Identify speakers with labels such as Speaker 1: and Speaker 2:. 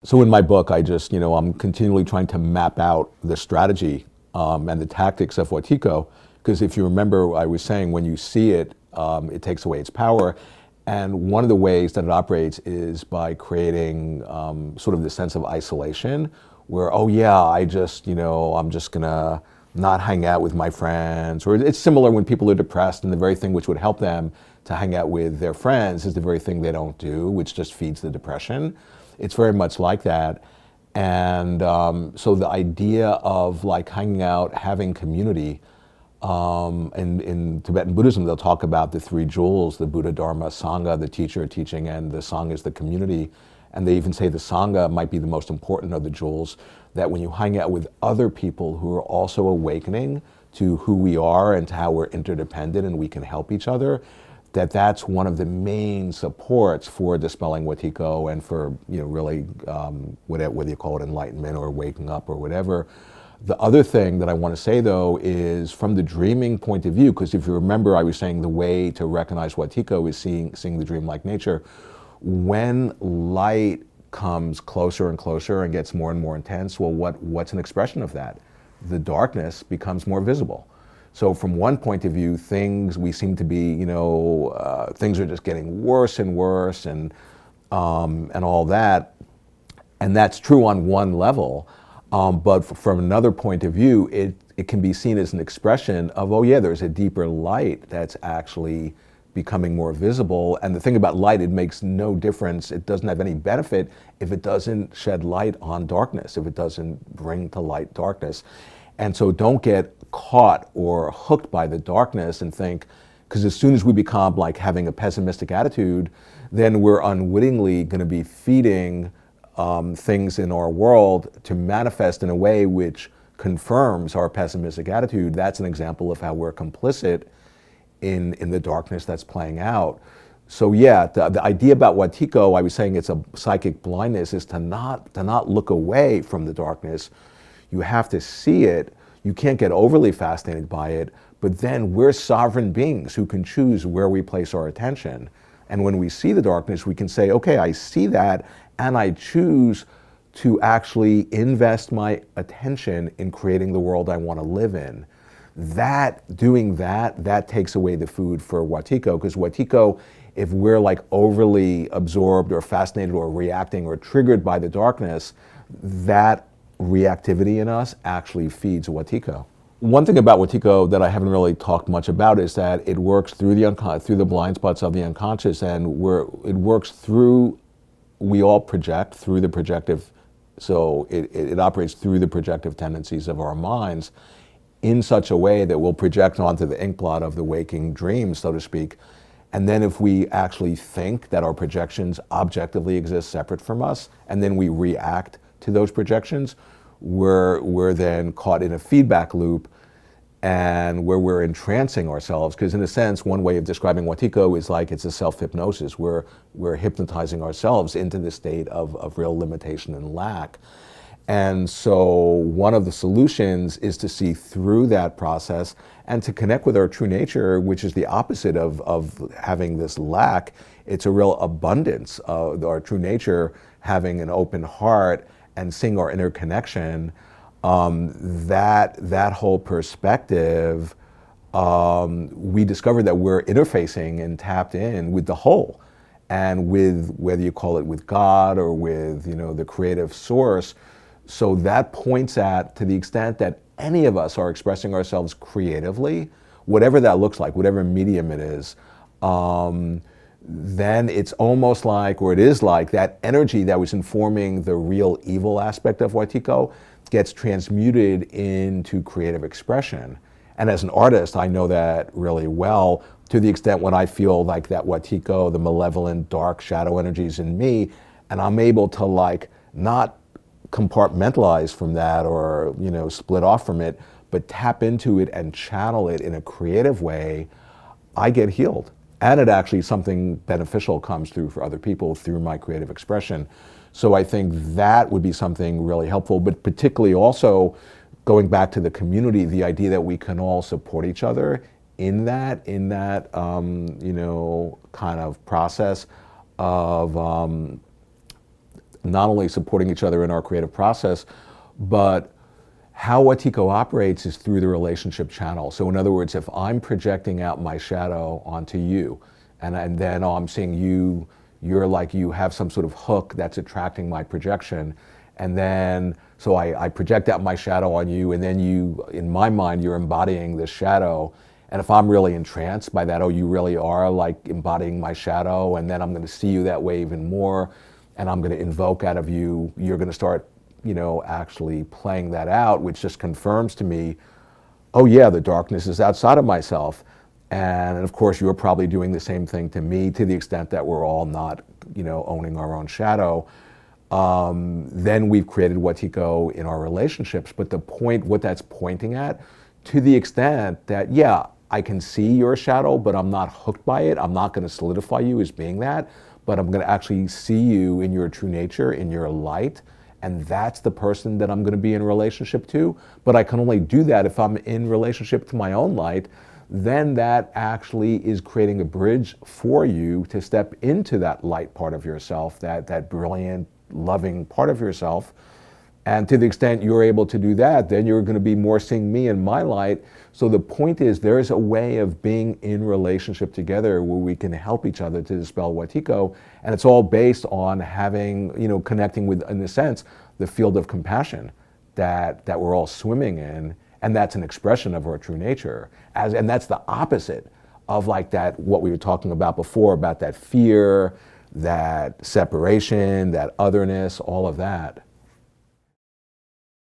Speaker 1: So in my book, I'm continually trying to map out the strategy and the tactics of Watiko, because if you remember, I was saying when you see it, it takes away its power. And one of the ways that it operates is by creating sort of this sense of isolation, where, oh yeah, I'm just gonna not hang out with my friends. Or it's similar when people are depressed, and the very thing which would help them to hang out with their friends is the very thing they don't do, which just feeds the depression. It's very much like that. And so the idea of like hanging out, having community, in Tibetan Buddhism, they'll talk about the three jewels: the Buddha, Dharma, Sangha, the teacher teaching, and the Sangha is the community. And they even say the Sangha might be the most important of the jewels, that when you hang out with other people who are also awakening to who we are and to how we're interdependent and we can help each other, that's one of the main supports for dispelling Watiko and for, really, whether you call it enlightenment or waking up or whatever. The other thing that I want to say, though, is from the dreaming point of view, because if you remember, I was saying the way to recognize Watiko is seeing the dream-like nature. When light comes closer and closer and gets more and more intense, well, what's an expression of that? The darkness becomes more visible. So from one point of view, we seem to be, things are just getting worse and worse and all that. And that's true on one level. But from another point of view, it can be seen as an expression of, oh yeah, there's a deeper light that's actually becoming more visible. And the thing about light, it makes no difference. It doesn't have any benefit if it doesn't shed light on darkness, if it doesn't bring to light darkness. And so don't get caught or hooked by the darkness and think, because as soon as we become like having a pessimistic attitude, then we're unwittingly going to be feeding things in our world to manifest in a way which confirms our pessimistic attitude. That's an example of how we're complicit in the darkness that's playing out. So yeah, the idea about Watiko, I was saying it's a psychic blindness, is to not look away from the darkness. You have to see it. You can't get overly fascinated by it, but then we're sovereign beings who can choose where we place our attention. And when we see the darkness, we can say, okay, I see that, and I choose to actually invest my attention in creating the world I want to live in. Doing that takes away the food for Watiko, because Watiko, if we're like overly absorbed or fascinated or reacting or triggered by the darkness, that reactivity in us actually feeds Watiko. One thing about Watiko that I haven't really talked much about is that it works through the blind spots of the unconscious, and it works through, we all project through the projective, so it operates through the projective tendencies of our minds in such a way that we'll project onto the inkblot of the waking dream, so to speak. And then if we actually think that our projections objectively exist separate from us, and then we react to those projections, we're then caught in a feedback loop, and where we're entrancing ourselves. Because in a sense, one way of describing Watiko is like it's a self-hypnosis. We're hypnotizing ourselves into the state of real limitation and lack. And so one of the solutions is to see through that process and to connect with our true nature, which is the opposite of having this lack. It's a real abundance of our true nature, having an open heart and seeing our inner connection. That whole perspective, we discovered that we're interfacing and tapped in with the whole, and with, whether you call it with God or with the creative source. So that points at, to the extent that any of us are expressing ourselves creatively, whatever that looks like, whatever medium it is, then it's almost like, or it is like, that energy that was informing the real evil aspect of Watiko gets transmuted into creative expression. And as an artist, I know that really well, to the extent when I feel like that Watiko, the malevolent, dark shadow energies in me, and I'm able to like not compartmentalize from that or split off from it, but tap into it and channel it in a creative way, I get healed. And it actually, something beneficial comes through for other people through my creative expression. So I think that would be something really helpful, but particularly also going back to the community, the idea that we can all support each other in that kind of process of not only supporting each other in our creative process, but how Watiko operates is through the relationship channel. So in other words, if I'm projecting out my shadow onto you, and then I'm seeing you're like you have some sort of hook that's attracting my projection, and then so I project out my shadow on you, and then you, in my mind, you're embodying this shadow. And if I'm really entranced by that, oh, you really are like embodying my shadow, and then I'm going to see you that way even more, and I'm going to invoke out of you, you're going to start, actually playing that out, which just confirms to me, oh yeah, the darkness is outside of myself. And of course, you're probably doing the same thing to me, to the extent that we're all not, owning our own shadow. Then we've created Watiko in our relationships. But the point, what that's pointing at, to the extent that, yeah, I can see your shadow, but I'm not hooked by it. I'm not going to solidify you as being that, but I'm going to actually see you in your true nature, in your light. And that's the person that I'm going to be in relationship to. But I can only do that if I'm in relationship to my own light. Then that actually is creating a bridge for you to step into that light part of yourself, that brilliant, loving part of yourself. And to the extent you're able to do that, then you're going to be more seeing me in my light. So the point is, there's a way of being in relationship together where we can help each other to dispel Watiko. And it's all based on having, connecting with, in a sense, the field of compassion that we're all swimming in. And that's an expression of our true nature. And that's the opposite of like that, what we were talking about before, about that fear, that separation, that otherness, all of that.